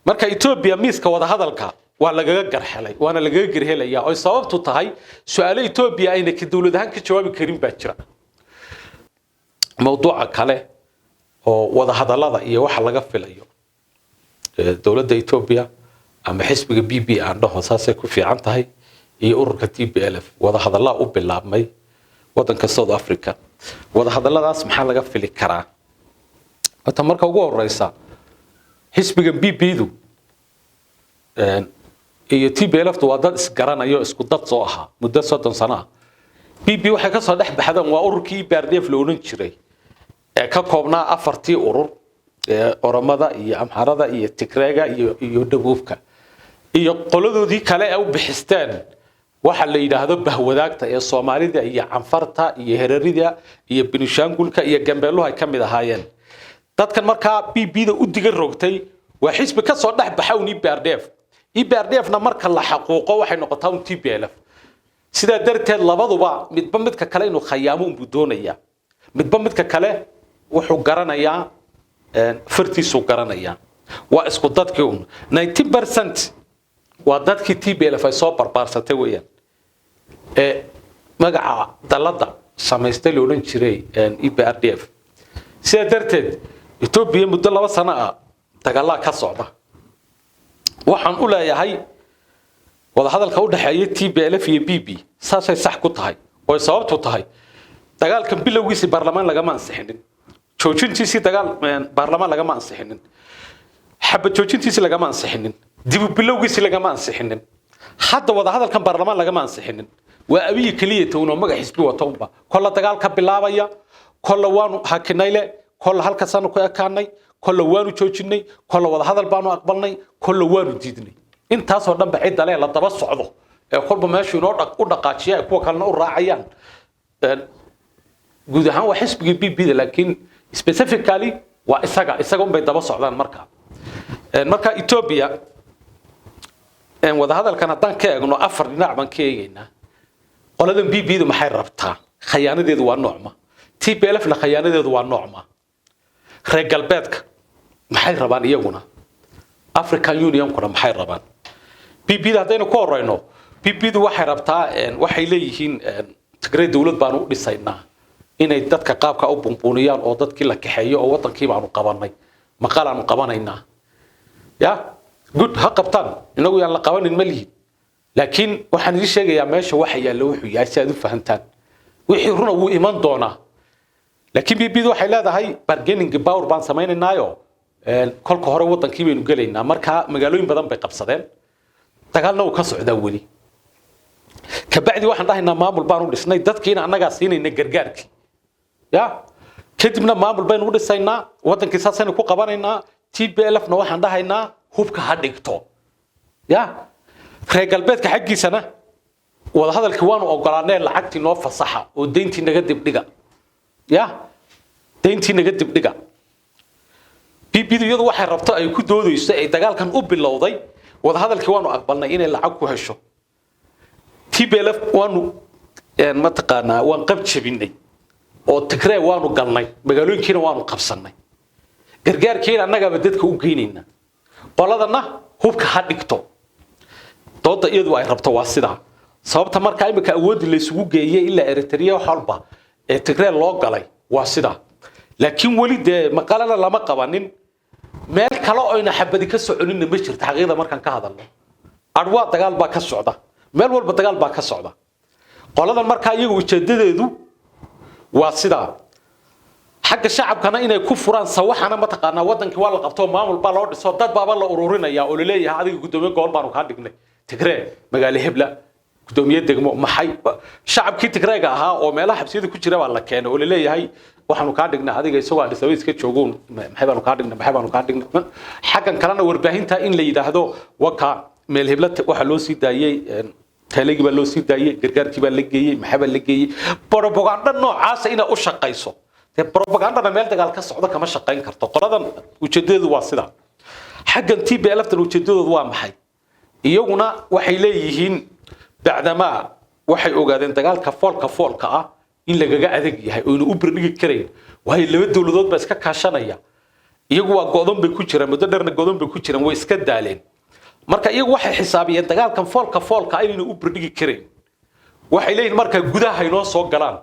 marka Ethiopia miiska wada hadalka waa lagaga garxelay waana lagaga garhelaya oo sababtu tahay su'aalo Ethiopia ayna ka dawladahan ka jawaabi karin baa jira mawduuca kale oo wada hadalada iyo waxa laga filayo dawladda Ethiopia ama xisbiga BB aan dhaho saasay ku fiican tahay iyo ururka TPLF wada hadalada u bilaabmay wadanka South Africa wada hadaladaas maxaa laga fili karaa wata marka ugu horeysa xisbiga BB-du iyo TPLF waa dad isgaranayo isku dad soo aha muddo 30 sano BB waxay ka soo dhex baxdeen waa ururkii BRDF la oran jiray ee ka koobnaa afartii urur Oromada iyo Amharada iyo Tigreega iyo Dhabuubka iyo qoladoodii kale ay u bixisteen waxa la yiraahdo bahwadaagta ee Soomaalida iyo Canfarta iyo Herarida iyo Benishaangulka iyo Gambeeluhu ay kamid ahaayeen dadkan marka BB-da u diga rogtay waa xisbi ka soo dhex baxay uu BRDF-na marka la xaquuqo waxay noqotaa uu TPLF sida darteed labaduba midba midka kale inuu khayaamo u doonaya midba midka kale wuxuu garanayaa fartiisu garanaya waa isku dadkii 19% waa dadkii TPLF ay soo barbaarsatay weeyaan magaca dalada samaystay loo oran jiray BRDF sida darteed Ethiopia muddo 2 sano ah dagaal ka socda waxaan u leeyahay wada hadalka u dhaxeeya TPLF iyo BB saasay sax ku tahay oo sababtu tahay dagaalkan bilowgiisa baarlamaan laga ma ansixinin joojintiisa dagaal baarlamaan laga ma ansixinin xabad joojintiisa laga ma ansixinin dib u bilowgiisa laga ma ansixinin hadda wada hadalkan baarlamaan laga ma ansixinin waa abiy kaliya tawno magac xisbi wato kala dagaal ka bilaabaya kala waanu hakinayle kala halka sano ku ekaanay kala waanu joojinay kala wada hadal baanu aqbalnay kala waanu diidnay intaas oo dhan bacid dalay la daba socdo ee kolba meeshu inoo u dhaqaajiya kuwa kalena u raacayaan guud ahaan waa xisbiga BB-da laakiin specifically waa isaga bay daba socdaan marka Ethiopia wada hadalkan haddaan ka eegno afar dhinac baan ka eegaynaa qoladan BB-du maxay rabtaa khiyaanadeedu waa noocma TPLF-na khiyaanadeedu waa noocma reer galbeedka maxay rabaan iyaguna African Union-kuna maxay rabaan BB-da haddaynu ku horeyno BB-du waxay rabtaa waxay leeyihiin Tigray dawlad baan u dhisaynaa inay dadka qaabka u bumbuuniyaan oo dadkii la kaxeeyo oo wadankii baanu qabanay maqalaan qabanaynaa ya good ha qabtaan inagu yaan la qabanin malihi laakiin waxaan idin sheegayaa meesha waxa yaalo wuxuu yahay si aad u fahantaan wixii runa wuu iman doonaa laakiin BB-du waxay leedahay bargaining power baan sameynaayo kolka hore wadankii baynu galeynaa marka magaalooyin badan bay qabsadeen dagaalna uu ka socdaa wali ka bacdi waxaan dhahaynaa maamul baan u dhisnay dadkiina annaga siinayna gargaarkii ya kadibna maamul baynu u dhisaynaa wadankii saasaynu ku qabanaynaa TPLF-na waxaan dhahaynaa hubka ha dhigto ya reer galbeedka xaqiisana wada hadalkii waanu ogolaanay lacagtii noo fasaxa oo deyntii naga dibdhiga ya deyntii naga dibdhiga BB-du iyadu waxay rabto ay ku doodayso ay dagaalkan u bilowday wada hadalkii waanu aqbalnay inay lacag ku hesho TPLF waanu mataqaanaa waan qab jabinay oo Tigray waanu galnay magaalooyinkiina waanu qabsanay gargaarkiina annagaba dadka u geynayna qoladana hubka ha dhigto dooda iyadu ay rabto waa sida sababta marka imika awood la isugu geeyay ilaa Eritrea xalba ee Tigray loo galay waa sida laakiin wali de maqalana lama qabanin meel kale oo ina xabadi ka soconin ma jirto xaqiiqada markaan ka hadalno arwa dagaal baa ka socda meel walba dagaal baa ka socda qoladan marka iyagu ujeedadeedu waa sida xagga shacabkana inay ku furaan sawaxana ma taqaanaa wadankii waa la qabto maamul baa loo dhiso dad baaba la ururinaya oo leeyahay adiga gudoomiye gool baan ka dhignay Tigray magaalo hebla gudoomiye degmo maxay shacabkii Tigrayga ahaa oo meelaha xabsiyada ku jira baa la keenay oo leeyahay waxaanu ka dhignay adiga isagoo dhisay iska joogoon maxay baanu ka dhignay xagan kalena warbaahinta in la yiraahdo waka meel hebla waxa loo sii daayay taligi baa loo sii daayay gargaarkii baa la geeyay maxay baa la geeyay propaganda noocaas ina u shaqayso propaganda meel dagaal ka socdo kama shaqayn karto qoladan ujeedadeedu waa sida xagan TPLF-tan ujeedadoodu waa maxay iyaguna waxay leeyihiin bacdama waxay ogaadeen dagaalka foolka ah in lagaga adag yahay oo inuu u bardhigi kareyn waay laba dawladood ba iska kaashanaya iyagu waa go'doon bay ku jiraan muddo dheerna go'doon bay ku jiraan way iska daaleen marka iyagu waxay xisaabiyeen dagaalkan foolka inaynu u burdhigi kareen waxay leeyihiin marka gudaha inoo soo galaan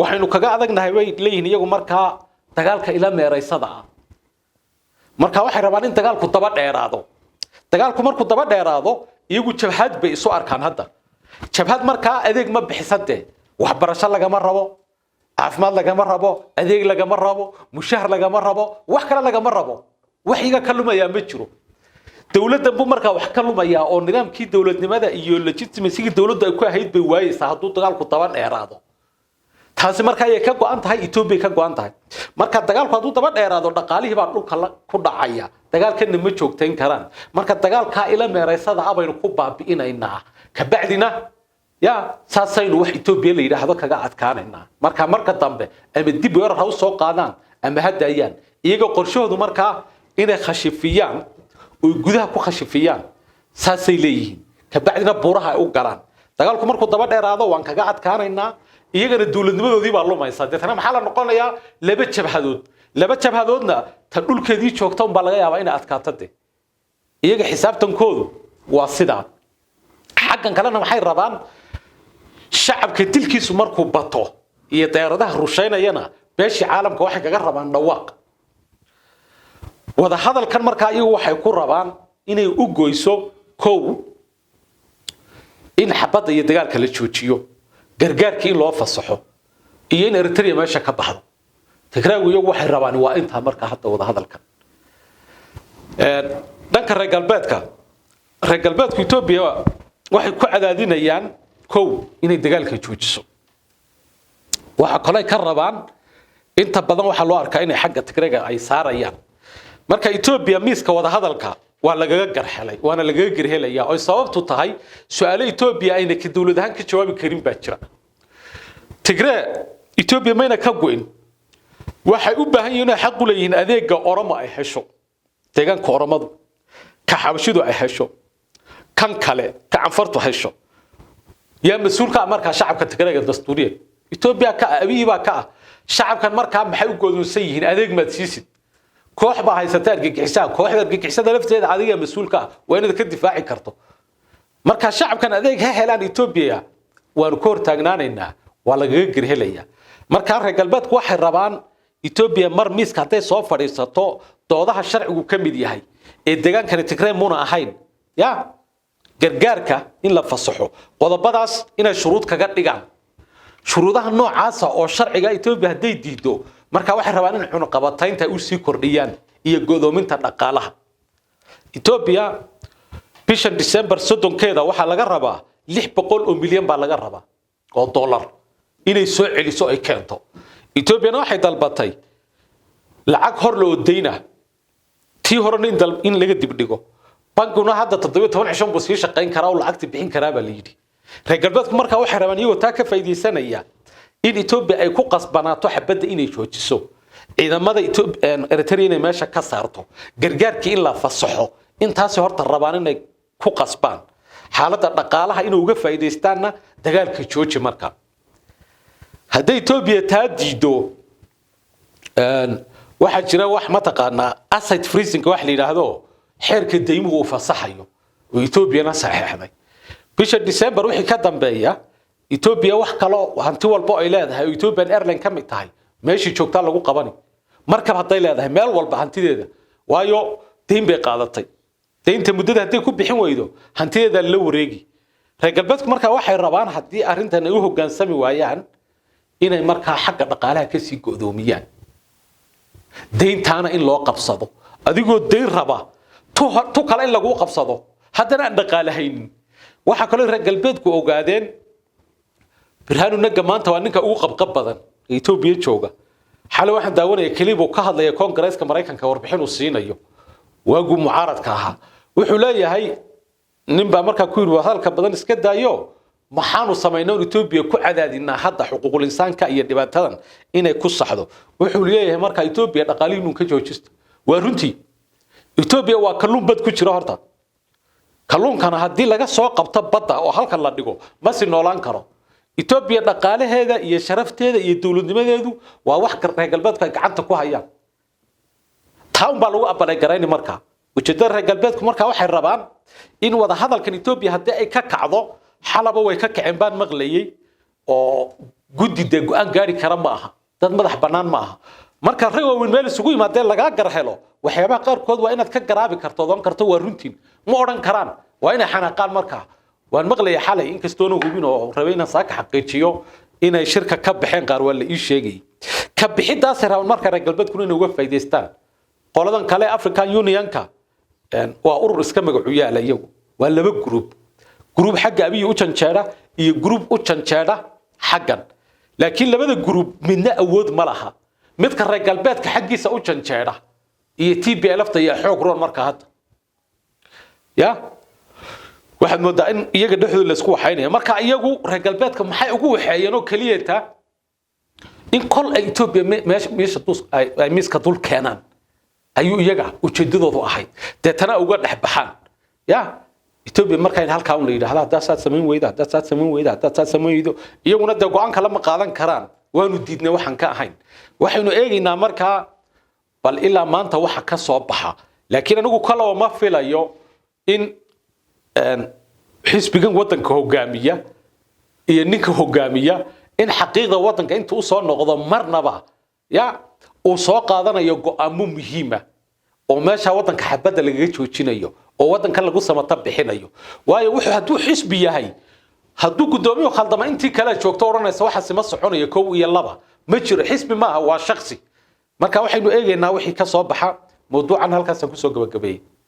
waxaynu kaga adagnahay way leeyihiin iyagu marka dagaalka ila meeraysada ah marka waxay rabaan in dagaalku daba dheeraado dagaalku markuu daba dheeraado iyagu jabhad bay isu arkaan hadda jabhad marka adeeg ma bixisade wax barasho lagama rabo caafimaad lagama rabo adeeg lagama rabo mushahar lagama rabo wax kale lagama rabo wax iga kalumaya ma jiro dawladdan buu marka wax kalumaya oo nidaamkii dawladnimada iyo legitimacy dawladda ay ku ahayd bay waayaysaa hadduu dagaalku daba dheeraado taasi marka ay ka go'an tahay Ethiopia ka go'an tahay marka dagaalku hadduu daba dheeraado dhaqaalihii baa dhulka ku dhacaya dagaalkana ma joogtayn karaan marka dagaalka ila meeraysada abaynu ku baabi'inaynaa ka bacdina ya saasaynu wax Ethiopia la yiraahdo kaga adkaanaynaa marka dambe ama dib u raw soo qaadaan ama hadayaan iyaga qorshoodu marka inay khashifiyaan oo gudaha ku khashifiyaan saasay leeyihiin ka bacdina buuraha ay u galaan dagaalku markuu daba dheeraado waan kaga adkaanaynaa iyagana dawladnimadoodii baa lumaysa dadna maxaa la noqonayaa laba jabhadoodna ta dhulkeedii joogta baa laga yaabaa inay adkaatade iyaga xisaabtankoodu waa sidaa xaqan kalena waxay rabaan shacabka dilkiisu markuu bato iyo deeradaha rusheynayana beeshii caalamka waxay kaga rabaan dhawaaq wada hadalkan markaa iyagu waxay ku rabaan inay u goyso kow in xabadda iyo dagaalka la joojiyo gargaarkii loo fasaxo iyo in Eritrea meesha ka baxdo tigraagu iyagu waxay rabaan waa inta markaa hadda wada hadalkan dhanka reer galbeedku Ethiopia waxay ku cadaadinayaan kow inay dagaalka joojiso waxa kale ka rabaan inta badan waxa loo arkaa inay xagga tigraaga ay saarayaan marka Ethiopia miiska wada hadalka waa lagaga garxelay waana lagaga garhelaya oo sababtu tahay su'aalo Ethiopia ayna ka dawladahan ka jawaabi karin baa jira Tigray Ethiopia mayna ka go'in waxay u baahan yihiin xaq u leeyihiin adeega Oromo ay hesho deegaanka Oromadu ka xabashidu ay hesho kan kale ka anfartu hesho yaa mas'uulka marka shacabka Tigrayga dastuuriyeed Ethiopia ka abiiba ka shacabkan marka maxay u go'doonsan yihiin adeeg maad siisid koox baa haysata argagixisada kooxda argagixisada lafteeda adiga mas'uulka waa inaad ka difaaci karto marka shacabkan adeeg ha helaan Ethiopia waan ku hortaagnaanaynaa waa lagaga garhelaya marka reer galbeedku waxay rabaan Ethiopia mar miiska haday soo fadhiisato doodaha sharcigu ka mid yahay ee deegaanka Tigray muna ahayn ya gargaarka in la fasaxo qodobadaas inay shuruud kaga dhigaan shuruudaha noocaas oo sharciga Ethiopia haday diido marka waxay rabaan in cunaqabataynta u sii kordhiyaan iyo godoominta dhaqaalaha Ethiopia bishan December 30keeda waxa laga rabaa 600 milyan baa laga rabaa oo dollar inay soo celiso ay keento Ethiopia waxay dalbatay lacag hor loo deyna tii horena in laga dib dhigo bankuna hadda 17 buu sii shaqeyn karaa oo lacagta bixin karaa baa la yiri reer galbeedku marka waxay rabaan iyagoo taa ka faa'iideysanaya in Ethiopia ay ku qasbanaato xabadda inay joojiso ciidamada Ethiopia Eritrea inay meesha ka saarto gargaarkii in la fasaxo intaas horta rabaan inay ku qasbaan xaaladda dhaqaalaha inay uga faa'iideystaana dagaalka jooji marka haday Ethiopia taa diido waxa jira wax ma taqaanaa asset freezing wax la yiraahdo xeerka deymuhu uu fasaxayo oo Ethiopia saxeexday bisha December wixii ka dambeeya Ethiopia wax kale hanti walba ay leedahay Ethiopian Airlines kamid tahay meeshii joogta lagu qabani markab haday leedahay meel walba hantideeda waayo deyn bay qaadatay deynta muddada haday ku bixin weydo hantideeda la wareegi reer galbeedku marka waxay rabaan hadii arintan ay u hogaansami waayaan inay marka xagga dhaqaalaha ka sii go'doomiyaan deyntaana in loo qabsado adigoo deyn raba tu kale in lagu qabsado haddana aan dhaqaalahaynin waxa kale reer galbeedku ogaadeen Birhanu Naga maanta waa ninka ugu qabqab badan Ethiopia jooga xalay waxaan daawanayay kaliib oo ka hadlaya Congress-ka Mareykanka warbixin uu siinayo waagu mucaaradka ahaa wuxuu leeyahay ninba marka ku yiri hadalka badan iska daayo maxaanu sameeynaa Ethiopia ku cadaadinaa hadda xuquuqul insaanka iyo dhibaatadan inay ku saxdo wuxuu leeyahay marka Ethiopia dhaqaalihiinu ka joojisto waa runtii Ethiopia waa kalluun bad ku jira horta kalluunkana hadii laga soo qabto badda oo halkan la dhigo ma si noolaan karo Ethiopia dhaqaalaheeda iyo sharafteeda iyo dawladnimadeedu waa wax reer galbeedka gacanta ku hayaan taun baa lagu abalay garayni markaa ujeedada reer galbeedku markaa waxay rabaan in wada hadalkan Ethiopia haddii ay ka kacdo xalaba way ka kaceen baan maqlayay oo guddi de go'aan gaari kara ma aha dad madax banaan ma aha marka reewa weyn meel isugu yimaadeen laga gar helo waxyaabaha qaarkood waa inaad ka garaabi karto doon karto waa runtiin ma oran karaan waa inay xanaaqaan markaa waan maqlayay xalay in kastoo uu hubin oo rabayna saaka xaqiijiyo inay shirka ka baxeen qaar waa la ii sheegay ka bixidaas rawan marka reer galbeedku inay uga faa'iideystaan qoladan kale African Unionka waa urur iska magacu yaala iyagu waa laba group xagga abiy u janjeera iyo group u janjeera xaggan laakiin labada group midna awood ma laha midka reer galbeedka xaggiisa u janjeera iyo TPLF ta xoog roon marka hadda ya waxaad moodaa in iyaga dhexdooda la isku waxaynaya marka iyagu reer galbeedka maxay ugu waxeeyeen oo kaliyeeta in kol ay Ethiopia meesha ay miiska dul keenaan ayuu iyaga ujeedadoodu ahayd deetana uga dhaxbaxaan ya Ethiopia markay halka uu leeyahay hada saad sameyn weydo iyaguna de go'aan kala ma qaadan karaan waanu diidnay waxan ka ahayn waxaynu eegaynaa marka bal ilaa maanta waxa ka soo baxa laakiin anigu kala ma filayo in xisbigan wadanka hogaamiya iyo ninka hogaamiya in xaqiiqda wadanka inta uu soo noqdo marnaba ya uu soo qaadanayo go'aamo muhiim ah oo meesha wadanka xabada laga joojinayo oo wadanka lagu samata bixinayo waayo wuxuu haduu xisbi yahay haduu gudoomiyo khaldama intii kala joogto oranaysa waxa sima soconayo 1 iyo 2 ma jiro xisbi ma aha waa shakhsi marka waxaynu eegaynaa wixii ka soo baxa mawduucan halkaas aan ku soo gabagabeeyay